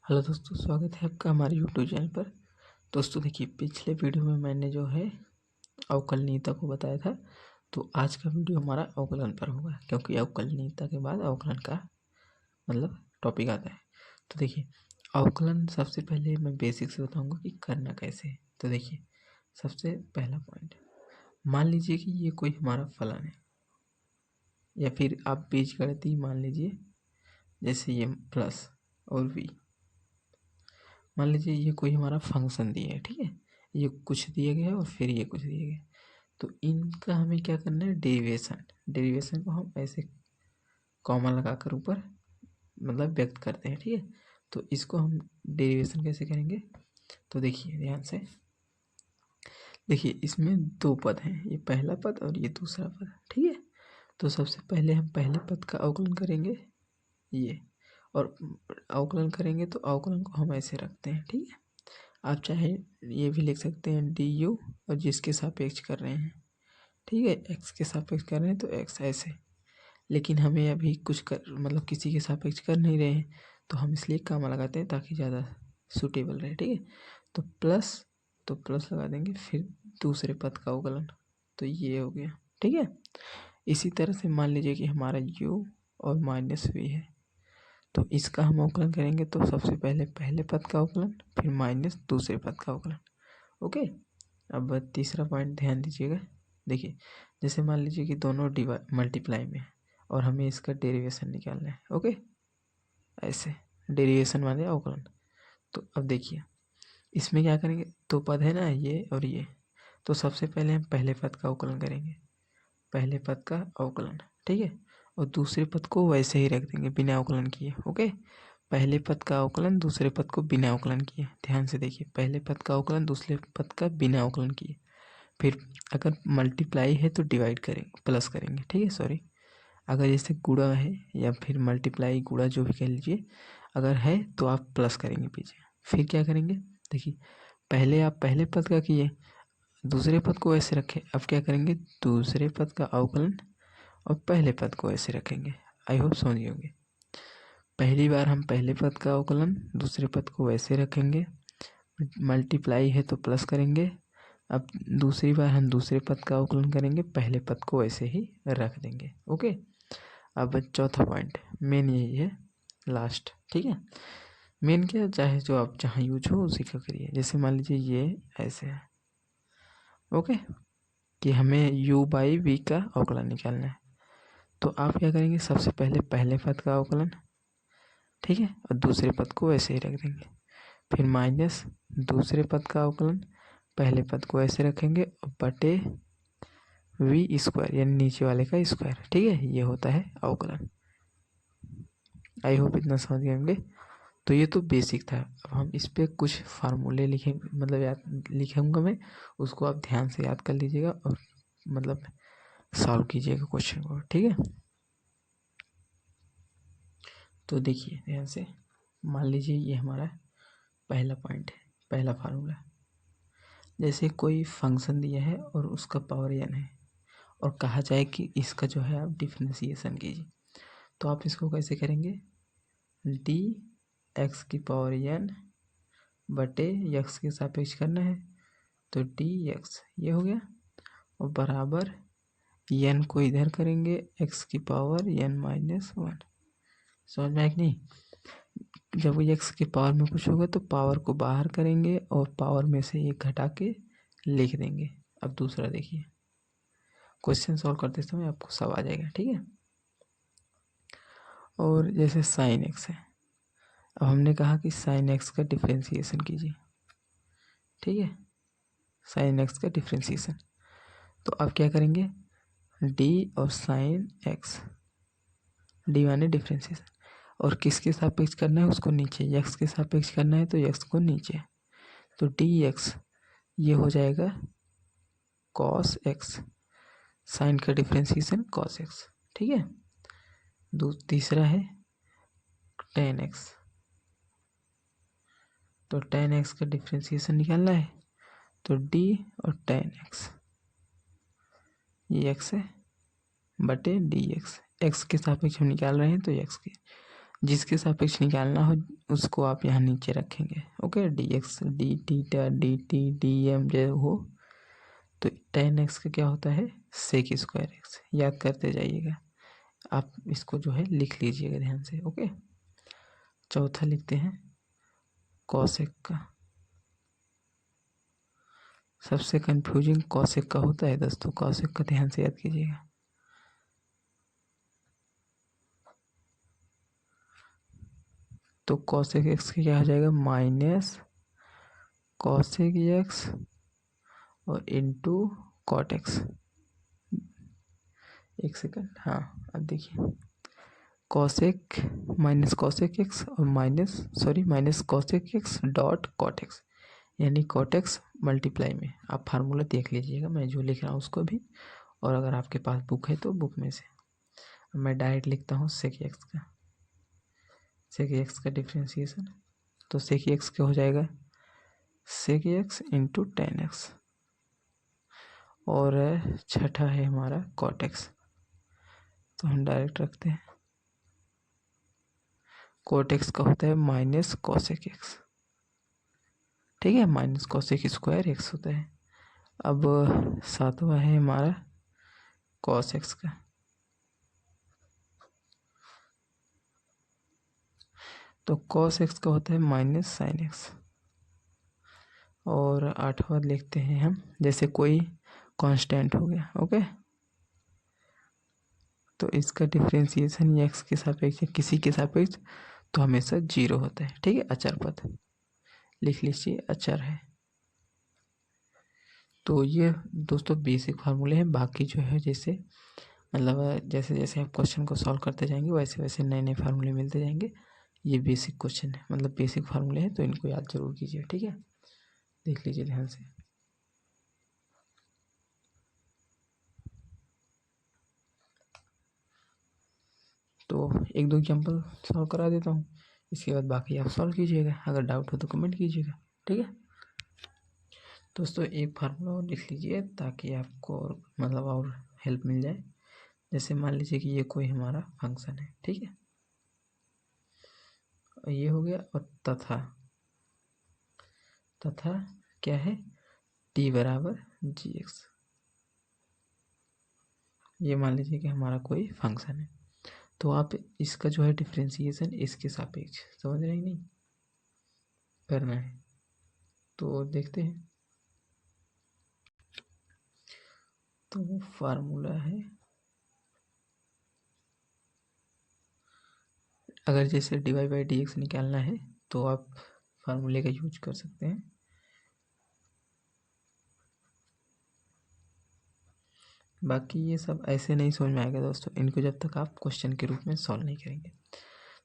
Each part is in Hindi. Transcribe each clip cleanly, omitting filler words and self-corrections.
हेलो दोस्तों, स्वागत है आपका हमारे यूट्यूब चैनल पर। दोस्तों देखिए, पिछले वीडियो में मैंने जो है अवकलनीयता को बताया था। तो आज का वीडियो हमारा अवकलन पर होगा, क्योंकि अवकलनीयता के बाद अवकलन का मतलब टॉपिक आता है। तो देखिए, अवकलन सबसे पहले मैं बेसिक से बताऊंगा कि करना कैसे है। तो देखिए, सबसे पहला पॉइंट, मान लीजिए कि ये कोई हमारा फलन है, या फिर आप बीजगणितीय मान लीजिए, जैसे ये प्लस और वी। मान लीजिए ये कोई हमारा फंक्शन दिया है, ठीक है, ये कुछ दिया गया है और फिर ये कुछ दिया गया है। तो इनका हमें क्या करना है, डेरिवेशन। डेरिवेशन को हम ऐसे कॉमा लगाकर ऊपर मतलब व्यक्त करते हैं, ठीक है। तो इसको हम डेरिवेशन कैसे करेंगे, तो देखिए ध्यान से। देखिए, इसमें दो पद हैं, ये पहला पद और ये दूसरा पद, ठीक है। तो सबसे पहले हम पहले पद का अवकलन करेंगे ये, और अवकलन करेंगे तो अवकलन को हम ऐसे रखते हैं, ठीक है। आप चाहे ये भी लिख सकते हैं डी यू, और जिसके सापेक्ष कर रहे हैं, ठीक है, एक्स के सापेक्ष कर रहे हैं तो एक्स ऐसे। लेकिन हमें अभी कुछ कर मतलब किसी के सापेक्ष कर नहीं रहे हैं, तो हम इसलिए कामा लगाते हैं ताकि ज़्यादा सूटेबल रहे, ठीक है। तो प्लस लगा देंगे, फिर दूसरे पद का अवकलन, तो ये हो गया, ठीक है। इसी तरह से मान लीजिए कि हमारा u और माइनस वी है, तो इसका हम अवकलन करेंगे तो सबसे पहले पहले पद का अवकलन, फिर माइनस दूसरे पद का अवकलन। ओके, अब तीसरा पॉइंट ध्यान दीजिएगा। देखिए, जैसे मान लीजिए कि दोनों मल्टीप्लाई में है और हमें इसका डेरिवेशन निकालना है। ओके, ऐसे डेरिवेशन माने अवकलन। तो अब देखिए, इसमें क्या करेंगे, दो पद है ना, ये और ये। तो सबसे पहले हम पहले पद का अवकलन करेंगे, पहले पद का अवकलन, ठीक है। और दूसरे पद को वैसे ही रख देंगे बिना अवकलन किए। ओके, पहले पद का अवकलन दूसरे पद को बिना अवकलन किए। ध्यान से देखिए, पहले पद का अवकलन दूसरे पद का बिना अवकलन किए। फिर अगर मल्टीप्लाई है तो डिवाइड करेंगे, प्लस करेंगे, ठीक है, सॉरी। अगर जैसे गुणा है या फिर मल्टीप्लाई गुणा जो भी कह लीजिए, अगर है तो आप प्लस करेंगे पीछे। फिर क्या करेंगे, देखिए, पहले आप पहले पद का किए, दूसरे पद को ऐसे रखे। अब क्या करेंगे, दूसरे पद का अवकलन और पहले पद को ऐसे रखेंगे। आई होप समझ गए होंगे। पहली बार हम पहले पद का अवकलन दूसरे पद को वैसे रखेंगे, मल्टीप्लाई है तो प्लस करेंगे। अब दूसरी बार हम दूसरे पद का अवकलन करेंगे, पहले पद को ऐसे ही रख देंगे। ओके, अब चौथा पॉइंट मेन यही है, लास्ट, ठीक है। मेन क्या, चाहे जो आप जहाँ यूज हो उसी का करिए। जैसे मान लीजिए ये ऐसे है, ओके, कि हमें u बाई वी का अवकलन निकालना है। तो आप क्या करेंगे, सबसे पहले पहले पद का अवकलन, ठीक है, और दूसरे पद को ऐसे ही रख देंगे। फिर माइनस दूसरे पद का अवकलन, पहले पद को ऐसे रखेंगे, और बटे वी स्क्वायर यानी नीचे वाले का स्क्वायर, ठीक है। ये होता है अवकलन। आई होप इतना समझ गए होंगे। तो ये तो बेसिक था। अब हम इस पे कुछ फार्मूले लिखें, मतलब याद लिखूंगा मैं, उसको आप ध्यान से याद कर लीजिएगा और मतलब सॉल्व कीजिएगा क्वेश्चन को, ठीक है। तो देखिए ध्यान से, मान लीजिए ये हमारा पहला पॉइंट है, पहला फार्मूला। जैसे कोई फंक्शन दिया है और उसका पावर n है, और कहा जाए कि इसका जो है आप डिफरेंशिएशन कीजिए। तो आप इसको कैसे करेंगे, डी एक्स की पावर n बटे एक्स के सापेक्ष करना है, तो डी एक्स ये हो गया, और बराबर n को इधर करेंगे, x की पावर n माइनस वन। समझ में आया कि नहीं। जब x की पावर में कुछ होगा तो पावर को बाहर करेंगे और पावर में से एक घटा के लिख देंगे। अब दूसरा देखिए, क्वेश्चन सॉल्व करते समय आपको सब आ जाएगा, ठीक है। और जैसे साइन एक्स है, अब हमने कहा कि साइन एक्स का डिफ्रेंसिएशन कीजिए, ठीक है, साइन एक्स का डिफ्रेंसिएशन। तो अब क्या करेंगे, डी और साइन एक्स, डी माने डिफ्रेंसिएशन, और किसके सापेक्ष करना है उसको नीचे, एक्स के सापेक्ष करना है तो एक्स को नीचे। तो डी एक्स ये हो जाएगा कॉस एक्स, साइन का डिफ्रेंसिएशन कॉस एक्स, ठीक है। तीसरा है टेन एक्स, तो टेन एक्स का डिफ्रेंसिएशन निकालना है, तो डी और टेन एक्स, ये एक्स है बटे डी एक्स, एक्स के सापेक्ष हम निकाल रहे हैं तो एक्स के, जिसके सापेक्ष निकालना हो उसको आप यहाँ नीचे रखेंगे। Okay, d x d theta d t d m जो हो, तो tan x का क्या होता है सेक स्क्वायर एक्स, याद करते जाइएगा। आप इसको जो है लिख लीजिएगा ध्यान से। ओके, चौथा लिखते हैं कॉसेक का। सबसे कंफ्यूजिंग कॉसेक का होता है दोस्तों, कॉसेक का ध्यान से याद कीजिएगा। तो कॉसेक एक्स का क्या हो जाएगा माइनस कॉसेक एक्स और इंटू कॉट एक्स। एक सेकंड, हाँ अब देखिए, कॉसेक माइनस कॉसेक एक्स और minus cosec x dot cot x, यानी कॉट एक्स मल्टीप्लाई में। आप फार्मूला देख लीजिएगा, मैं जो लिख रहा हूँ उसको भी, और अगर आपके पास बुक है तो बुक में से। मैं डायरेक्ट लिखता हूँ सेक एक्स का, सेक एक्स का डिफ्रेंसिएशन। तो सेक एक्स क्या हो जाएगा sec x into tan x, और छठा है हमारा कॉट एक्स, तो हम डायरेक्ट रखते हैं कॉट एक्स का होता है माइनस कॉसेक एक्स। ठीक है, माइनस कॉसेक स्क्वायर एक्स होता है। अब सातवां है हमारा कॉस एक्स का, तो कॉस एक्स का होता है माइनस साइन एक्स। और आठवां लिखते हैं हम, जैसे कोई कांस्टेंट हो गया। ओके, तो इसका डिफरेंशिएशन एक्स के सापेक्ष किसी के सापेक्ष तो हमेशा जीरो होता है। ठीक है, अचर पद लिख लीजिए, अचर है। तो ये दोस्तों बेसिक फार्मूले हैं। बाकी जो है जैसे मतलब जैसे जैसे आप क्वेश्चन को सॉल्व करते जाएंगे वैसे वैसे नए नए फार्मूले मिलते जाएंगे। ये बेसिक क्वेश्चन है, मतलब बेसिक फार्मूले हैं, तो इनको याद जरूर कीजिए। ठीक है, देख लीजिए ध्यान से। तो एक दो एग्जाम्पल सॉल्व करा देता हूँ, इसके बाद बाकी आप सॉल्व कीजिएगा। अगर डाउट हो तो कमेंट कीजिएगा। ठीक है दोस्तों, एक फार्मूला और लिख लीजिए ताकि आपको और मतलब और हेल्प मिल जाए। जैसे मान लीजिए कि ये कोई हमारा फंक्शन है। ठीक है, और ये हो गया, और तथा क्या है t बराबर जी एक्स। ये मान लीजिए कि हमारा कोई फंक्शन है, तो आप इसका जो है डिफरेंशिएशन इसके सापेक्ष समझ रहे हैं नहीं करना है। तो देखते हैं, तो फार्मूला है, अगर जैसे dy बाई डी एक्स निकालना है तो आप फार्मूले का यूज कर सकते हैं। बाकी ये सब ऐसे नहीं समझ में आएगा दोस्तों, इनको जब तक आप क्वेश्चन के रूप में सॉल्व नहीं करेंगे।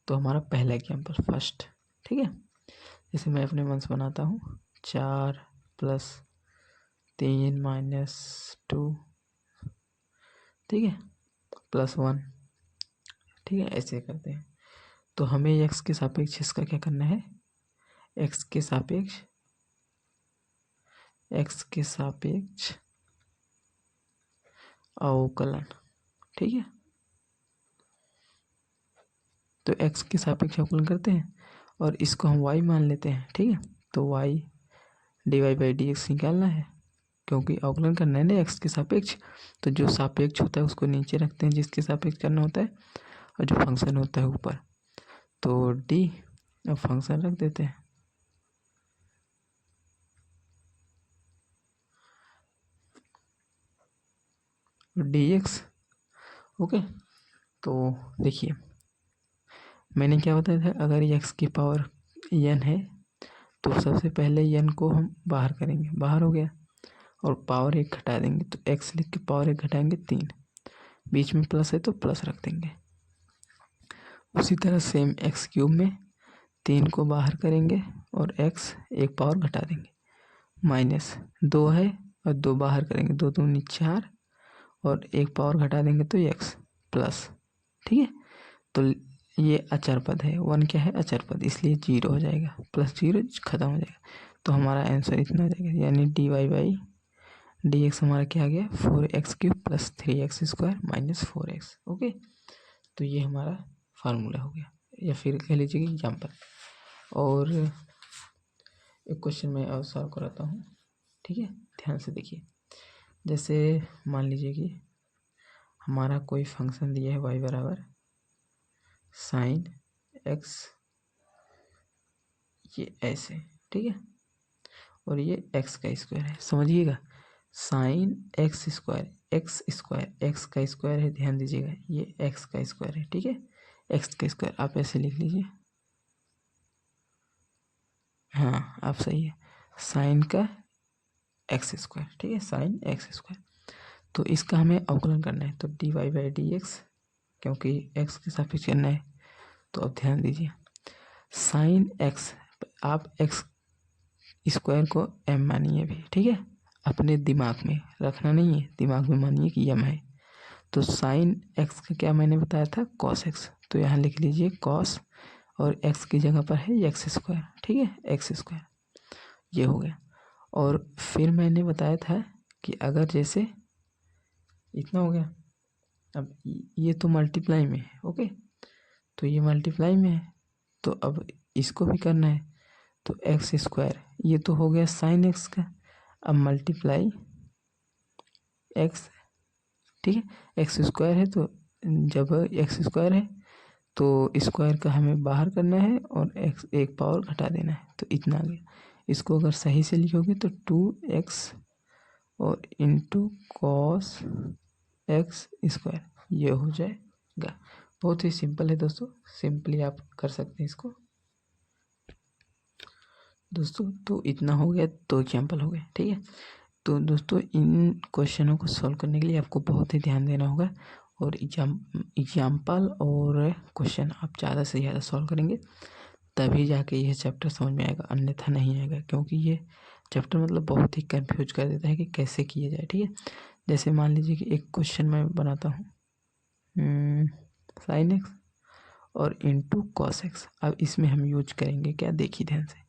तो हमारा पहला एग्जाम्पल फर्स्ट। ठीक है, जैसे मैं अपने मन से बनाता हूँ 4 + 3 - 2, ठीक है, +1। ठीक है, ऐसे करते हैं। तो हमें एक्स के सापेक्ष इसका क्या करना है, एक्स के सापेक्ष अवकलन। ठीक है, तो एक्स के सापेक्ष अवकलन करते हैं और इसको हम y मान लेते हैं। ठीक है, तो y dy by d x निकालना है, क्योंकि अवकलन करना है ना एक्स के सापेक्ष। तो जो सापेक्ष होता है उसको नीचे रखते हैं, जिसके सापेक्ष करना होता है, और जो फंक्शन होता है ऊपर। तो डी अब फंक्शन रख देते हैं, डी एक्स। ओके, तो देखिए मैंने क्या बताया था, अगर एक्स की पावर n है तो सबसे पहले n को हम बाहर करेंगे, बाहर हो गया, और पावर 1 घटा देंगे, तो x लिख के पावर 1 घटाएंगे 3, बीच में प्लस है तो प्लस रख देंगे। उसी तरह सेम एक्स क्यूब में 3 को बाहर करेंगे और x 1 पावर घटा देंगे, -2 है और 2 बाहर करेंगे, 2 दूनी 4 और 1 पावर घटा देंगे तो x प्लस। ठीक है, तो ये अचर पद है, 1 क्या है अचर पद, इसलिए 0 हो जाएगा, +0 खत्म हो जाएगा। तो हमारा आंसर इतना हो जाएगा, यानी dy बाई डी एक्स हमारा क्या आ गया 4x³ + 3x² - 4x। ओके, तो ये हमारा फार्मूला हो गया। या फिर कह लीजिए कि एग्जाम्पल। और एक क्वेश्चन मैं और सॉल्व कराता हूँ, ठीक है, ध्यान से देखिए। जैसे मान लीजिए कि हमारा कोई फंक्शन दिया है y बराबर साइन एक्स, ये ऐसे, ठीक है, और ये एक्स का स्क्वायर है। समझिएगा, साइन एक्स स्क्वायर, एक्स का स्क्वायर है, ध्यान दीजिएगा, ये एक्स का स्क्वायर है, ठीक है, एक्स का स्क्वायर आप ऐसे लिख लीजिए। हाँ, आप सही है, साइन का एक्स स्क्वायर, ठीक है, साइन एक्स स्क्वायर। तो इसका हमें अवकलन करना है, तो d y by d x, क्योंकि एक्स के सापेक्ष करना है। तो अब ध्यान दीजिए, साइन एक्स, आप एक्स स्क्वायर को एम मानिए भी, ठीक है, अपने दिमाग में रखना नहीं है, दिमाग में मानिए कि एम है। तो साइन एक्स का क्या मैंने बताया था, कॉस एक्स, तो यहाँ लिख लीजिए कॉस, और एक्स की जगह पर है एक्स स्क्वायर, ठीक है, एक्स स्क्वायर, ये हो गया। और फिर मैंने बताया था कि अगर जैसे इतना हो गया, अब ये तो मल्टीप्लाई में है, ओके, तो ये मल्टीप्लाई में है, तो अब इसको भी करना है, तो एक्स स्क्वायर, ये तो हो गया साइन एक्स का, अब मल्टीप्लाई एक्स, ठीक है, एक्स स्क्वायर है, तो जब एक्स स्क्वायर है तो स्क्वायर का हमें बाहर करना है और एक्स एक पावर घटा देना है, तो इतना आ गया। इसको अगर सही से लिखोगे तो 2x और इंटू कॉस एक्स स्क्वायर, ये हो जाएगा। बहुत ही सिंपल है दोस्तों, सिंपली आप कर सकते हैं इसको दोस्तों। तो इतना हो गया, 2 एग्जाम्पल हो गए, ठीक है। तो दोस्तों इन क्वेश्चनों को सॉल्व करने के लिए आपको बहुत ही ध्यान देना होगा, और एग्जाम्पल और क्वेश्चन आप ज़्यादा से ज़्यादा सॉल्व करेंगे तभी जाके यह चैप्टर समझ में आएगा, अन्यथा नहीं आएगा, क्योंकि ये चैप्टर मतलब बहुत ही कंफ्यूज कर देता है कि कैसे किया जाए, ठीक है। जैसे मान लीजिए कि एक क्वेश्चन मैं बनाता हूँ, साइन एक्स और इंटू कॉस एक्स। अब इसमें हम यूज करेंगे क्या, देखिए ध्यान से,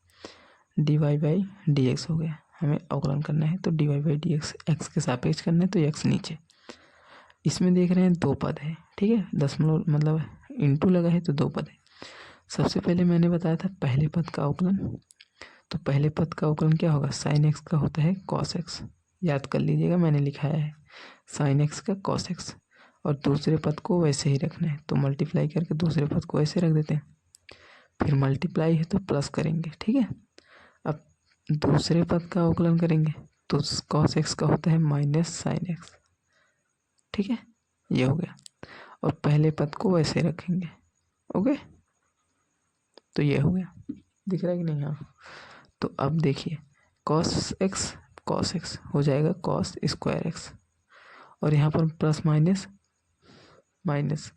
d y by d x हो गया, हमें अवकलन करना है, तो d y by d x, x के सापेक्ष करना है, तो एक्स नीचे। इसमें देख रहे हैं 2 पद है, ठीक है, दशमलव मतलब इंटू लगा है तो 2 पद है। सबसे पहले मैंने बताया था पहले पद का अवकलन, तो पहले पद का अवकलन क्या होगा, साइन एक्स का होता है कॉस एक्स, याद कर लीजिएगा, मैंने लिखाया है साइन एक्स का कॉस एक्स, और दूसरे पद को वैसे ही रखना है, तो मल्टीप्लाई करके दूसरे पद को ऐसे रख देते हैं, फिर मल्टीप्लाई है तो प्लस करेंगे, ठीक है। अब दूसरे पद का अवकलन करेंगे तो कॉस एक्स का होता है माइनस साइन एक्स, ठीक है, ये हो गया, और पहले पद को वैसे रखेंगे, ओके, तो ये हो गया, दिख रहा है कि नहीं, हाँ। तो अब देखिए कॉस एक्स हो जाएगा कॉस स्क्वायर एक्स, और यहाँ पर plus minus minus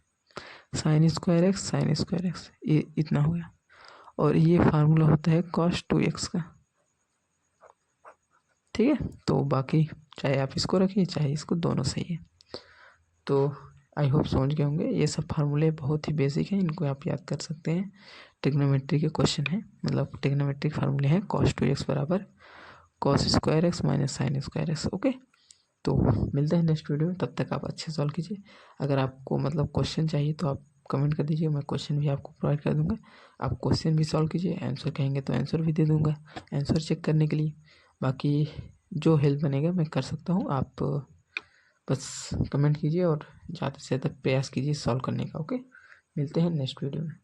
sine square x, ये इतना हो गया, और ये फार्मूला होता है कॉस 2x का, ठीक है। तो बाकी चाहे आप इसको रखिए चाहे इसको, दोनों सही है। तो आई होप समझ गए होंगे, ये सब फार्मूले बहुत ही बेसिक हैं, इनको आप याद कर सकते हैं, ट्रिग्नोमेट्री के क्वेश्चन है, मतलब ट्रिग्नोमेट्रिक फार्मूले हैं, कॉस 2x बराबर cos square x minus sine square x, okay. तो मिलते हैं नेक्स्ट वीडियो में, तब तक आप अच्छे सॉल्व कीजिए। अगर आपको मतलब क्वेश्चन चाहिए तो आप कमेंट कर दीजिए, मैं क्वेश्चन भी आपको प्रोवाइड कर दूंगा, आप क्वेश्चन भी सॉल्व कीजिए, आंसर कहेंगे तो आंसर भी दे दूंगा, आंसर चेक करने के लिए। बाकी जो हेल्प बनेगा मैं कर सकता हूँ, आप बस कमेंट कीजिए और ज़्यादा से ज़्यादा प्रयास कीजिए सॉल्व करने का, ओके। मिलते हैं नेक्स्ट वीडियो में।